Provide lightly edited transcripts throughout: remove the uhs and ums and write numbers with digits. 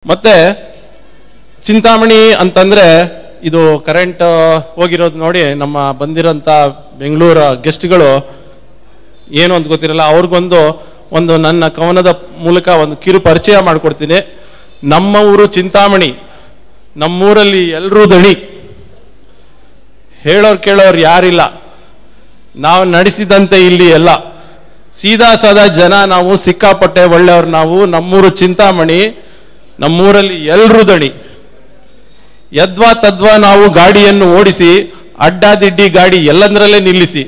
ಮತ್ತೆ ಚಿಂತಾಮಣಿ ಅಂತಂದ್ರೆ ಇದು ಕರೆಂಟ್ ಹೋಗಿರೋದು ನೋಡಿ. ನಮ್ಮ ಬಂದಿರೋಂಥ ಬೆಂಗಳೂರು ಗೆಸ್ಟ್ಗಳು ಏನು ಅಂತ ಗೊತ್ತಿರಲ್ಲ, ಅವ್ರಿಗೊಂದು ನನ್ನ ಕವನದ ಮೂಲಕ ಒಂದು ಕಿರು ಪರಿಚಯ ಮಾಡಿಕೊಡ್ತೀನಿ. ನಮ್ಮ ಊರು ಚಿಂತಾಮಣಿ, ನಮ್ಮೂರಲ್ಲಿ ಎಲ್ಲರೂ ದಣಿ, ಹೇಳೋರು ಕೇಳೋರು ಯಾರಿಲ್ಲ, ನಾವು ನಡೆಸಿದಂತೆ ಇಲ್ಲಿ ಎಲ್ಲ ಸೀದಾ ಸಾದಾ ಜನ ನಾವು, ಸಿಕ್ಕಾಪಟ್ಟೆ ಒಳ್ಳೆಯವ್ರು ನಾವು. ನಮ್ಮೂರು ಚಿಂತಾಮಣಿ, ನಮ್ಮೂರಲ್ಲಿ ಎಲ್ಲರೂ ದಣಿ. ಯದ್ವಾ ತದ್ವಾ ನಾವು ಗಾಡಿಯನ್ನು ಓಡಿಸಿ, ಅಡ್ಡಾದಿಡ್ಡಿ ಗಾಡಿ ಎಲ್ಲಂದ್ರಲ್ಲೇ ನಿಲ್ಲಿಸಿ,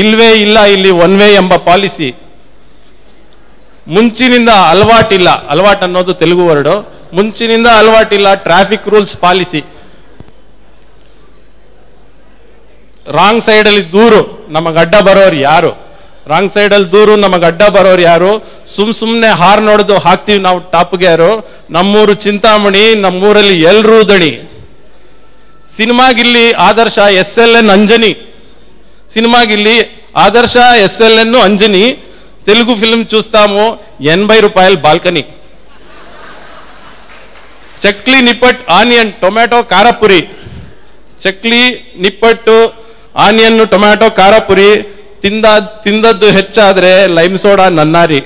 ಇಲ್ವೇ ಇಲ್ಲ ಇಲ್ಲಿ ಒನ್ ವೇ ಎಂಬ ಪಾಲಿಸಿ. ಮುಂಚಿನಿಂದ ಅಲವಾಟಿಲ್ಲ, ಅಲವಾಟ್ ಅನ್ನೋದು ತೆಲುಗು ವರ್ಡು, ಮುಂಚಿನಿಂದ ಅಲವಾಟಿಲ್ಲ ಟ್ರಾಫಿಕ್ ರೂಲ್ಸ್ ಪಾಲಿಸಿ. ರಾಂಗ್ ಸೈಡಲ್ಲಿ ದೂರು ನಮಗೆ ಅಡ್ಡ ಬರೋರು ಯಾರು, ರಾಂಗ್ ಸೈಡಲ್ಲಿ ದೂರು ನಮಗೆ ಅಡ್ಡ ಬರೋರು ಯಾರು, ಸುಮ್ಮನೆ ಹಾರ್ ನೋಡೋದು ಹಾಕ್ತೀವಿ ನಾವು ಟಾಪ್ಗೆ ಯಾರು. ನಮ್ಮೂರು ಚಿಂತಾಮಣಿ, ನಮ್ಮೂರಲ್ಲಿ ಎಲ್ಲರೂ ದಣಿ. ಸಿನಿಮಾಗಿಲ್ಲಿ ಆದರ್ಶ SLN ಅಂಜನಿ, సినిమాగిల్లి ఆదర్శ SLN అంజని, తెలుగు ఫిల్మ్ చూస్తాము 80 రూపాయల బాల్కనీ. చక్లీ నిప్పట్ ఆనియన్ టొమాటో కారపురి, ಚಕ್ಲಿ ನಿಪ್ಪಟ್ಟು onion tomato ಖಾರಪುರಿ, ತಿಂದದ್ದು ಹೆಚ್ಚಾದ್ರೆ lime soda ನನ್ನಾರಿ.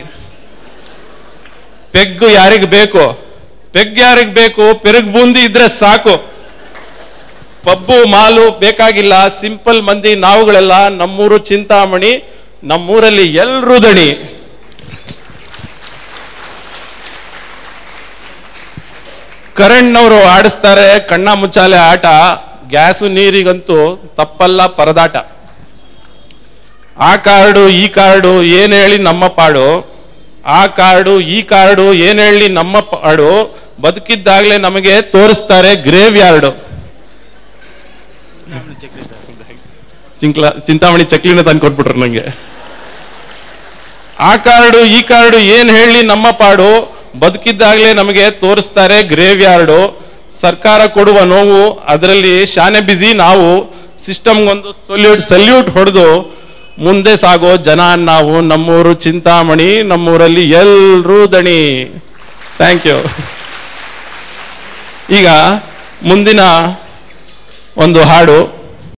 Peg ಯಾರಿಗೆ ಬೇಕು, ಪೆಗ್ ಯಾರಿಗೆ ಬೇಕು, ಪೆರುಗ್ ಬೂಂದಿ ಇದ್ರೆ ಸಾಕು. ಪಬ್ಬು ಮಾಲು ಬೇಕಾಗಿಲ್ಲ, ಸಿಂಪಲ್ ಮಂದಿ ನಾವುಗಳೆಲ್ಲ. ನಮ್ಮೂರು ಚಿಂತಾಮಣಿ, ನಮ್ಮೂರಲ್ಲಿ ಎಲ್ಲರೂ ದಣಿ. ಕರೆಂಟ್ನವರು ಆಡಿಸ್ತಾರೆ ಕಣ್ಣ ಮುಚ್ಚಾಲೆ ಆಟ, ಗ್ಯಾಸು ನೀರಿಗಂತೂ ತಪ್ಪಲ್ಲ ಪರದಾಟ. ಆ ಕಾರ್ಡು ಈ ಕಾರ್ಡು ಏನ್ ಹೇಳಿ ನಮ್ಮ ಪಾಡು, ಆ ಕಾರ್ಡು ಈ ಕಾರ್ಡು ಏನ್ ಹೇಳಿ ನಮ್ಮ ಪಾಡು, ಬದುಕಿದ್ದಾಗಲೇ ನಮಗೆ ತೋರಿಸ್ತಾರೆ ಗ್ರೇವ್ ಯಾರ್ಡು. ಚಿಂತಾಮಣಿ ಚಕ್ಲಿನ ತಂದು ಕೊಟ್ಬಿಟ್ರು ನಂಗೆ. ಆ ಕಾರ್ಡು ಈ ಕಾರ್ಡು ಏನ್ ಹೇಳಿ ನಮ್ಮ ಪಾಡು, ಬದುಕಿದ್ದಾಗಲೇ ನಮಗೆ ತೋರಿಸ್ತಾರೆ ಗ್ರೇವ್ ಯಾರ್ಡು. ಸರ್ಕಾರ ಕೊಡುವ ನೋವು, ಅದರಲ್ಲಿ ಶಾನೆ ಬಿಸಿ ನಾವು. ಸಿಸ್ಟಮ್ಗೊಂದು ಸಲ್ಯೂಟ್ ಹೊಡೆದು ಮುಂದೆ ಸಾಗೋ ಜನ ನಾವು. ನಮ್ಮೂರು ಚಿಂತಾಮಣಿ, ನಮ್ಮೂರಲ್ಲಿ ಎಲ್ಲರೂ ದಣಿ. Thank you. ಈಗ ಮುಂದಿನ ಒಂದು ಹಾಡು